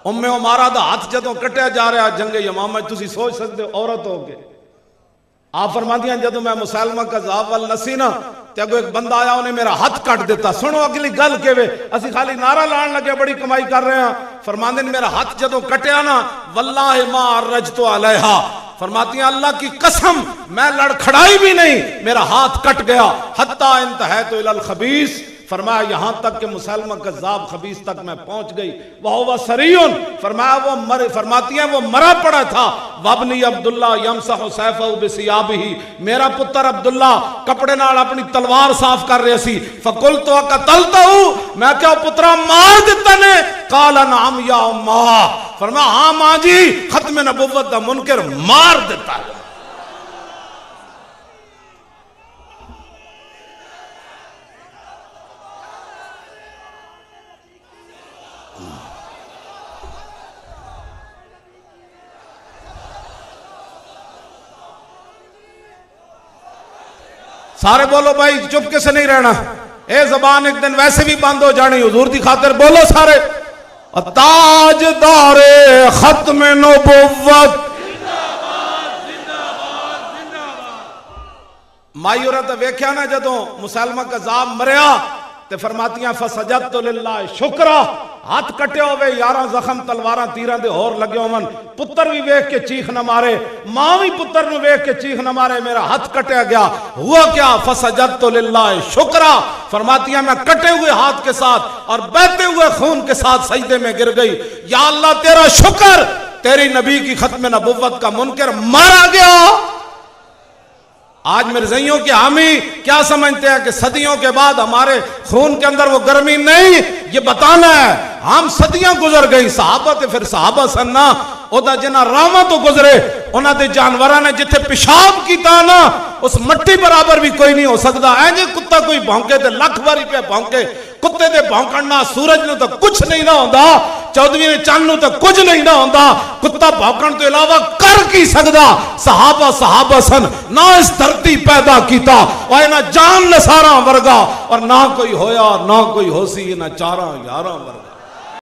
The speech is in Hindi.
उम्मे उमारा दा हाथ जदों कटिया जा रहा जंगे यमामा, तुसी सोच सकते हो औरत हो के आप फरमादियां जदों मैं मुसलमा कज़ाब वाल नसी ना ते अगो एक बंदा आया उन्हें मेरा हाथ कट दिता। सुनो अगली गल केवे, असि खाली नारा लान लगे बड़ी कमाई कर रहे हैं। फरमांदे ने मेरा हाथ जदों कटिया ना वल्लाहि मा रजतु अलैहा, फरमाती हैं अल्लाह की कसम मैं लड़खड़ाई भी नहीं, मेरा हाथ कट गया। हत्ता इंतहैतु इलल खबीस, फरमाया यहां तक कि मुसलमान कज़्ज़ाब खबीस तक मैं पहुंच गई। वह सरीउन, फरमाया वो मरे, फरमाती हैं वो मरा पड़ा था। वबनी अब्दुल्ला यमसहु सैफहु बिसियाबिही, मेरा पुत्र अब्दुल्ला कपड़े नाल अपनी तलवार साफ कर रहे सी। फकुलतु कतलतहु, मैं क्या पुत्रा मार दिता ने? काला नाम या उम्मा, फरमाया हां मां जी, खत्म नबुव्वत दा मुनकर मार दिता। सारे बोलो भाई, चुपके से नहीं रहना, ए जबान एक दिन वैसे भी बंद हो जानी। हुजूर की खातिर बोलो सारे, ताजदारे खत्म नबुव्वत। माई औरत वेख्या ना जदों मुसलमा कज़्ज़ाब मरिया ते फरमातियां फसजदतु लिल्लाह शुक्रा, हाथ कटे होवे, 11 जख्म तलवारां तीरां दे होर लगे होवन, पुत्र भी वेख के चीख न मारे, मां भी पुत्र नु वेख के चीख न मारे, मेरा हाथ कटिया गया। हुआ क्या? फसजदतु लिल्लाह शुक्रा, फरमातियां मैं कटे हुए हाथ के साथ और बहते हुए खून के साथ सजदे में गिर गई। या अल्लाह तेरा शुक्र, तेरी नबी की खत्म नबुव्वत का मुनकर मारा गया। आज मिर्ज़ाइयों के हामी क्या समझते हैं कि सदियों के बाद हमारे खून के अंदर वो गर्मी नहीं, ये बताना है हम सदियां गुजर गई। सहाबा ते फिर सहाबा सन्ना ओदा जिन्ना रामा तो गुजरे, उन्होंने जानवरों ने जिथे पेशाब किया ना उस मट्टी बराबर भी कोई नहीं हो सकता। ऐजे कुत्ता कोई भौंके तो लख बारी पे भौंके, कुत्ते दे भौंकण ना सूरज नूं तो कुछ नहीं ना होंदा, 14वें चंद नूं तो कुछ नहीं ना होंदा, कुत्ता भौंकण तो इलावा कर की सकदा। सहाबा सहाबा सन ना इस धरती पैदा किया और ना जान नसारा वर्गा और ना कोई होया ना कोई होसी, ना 4 11 वर्गा।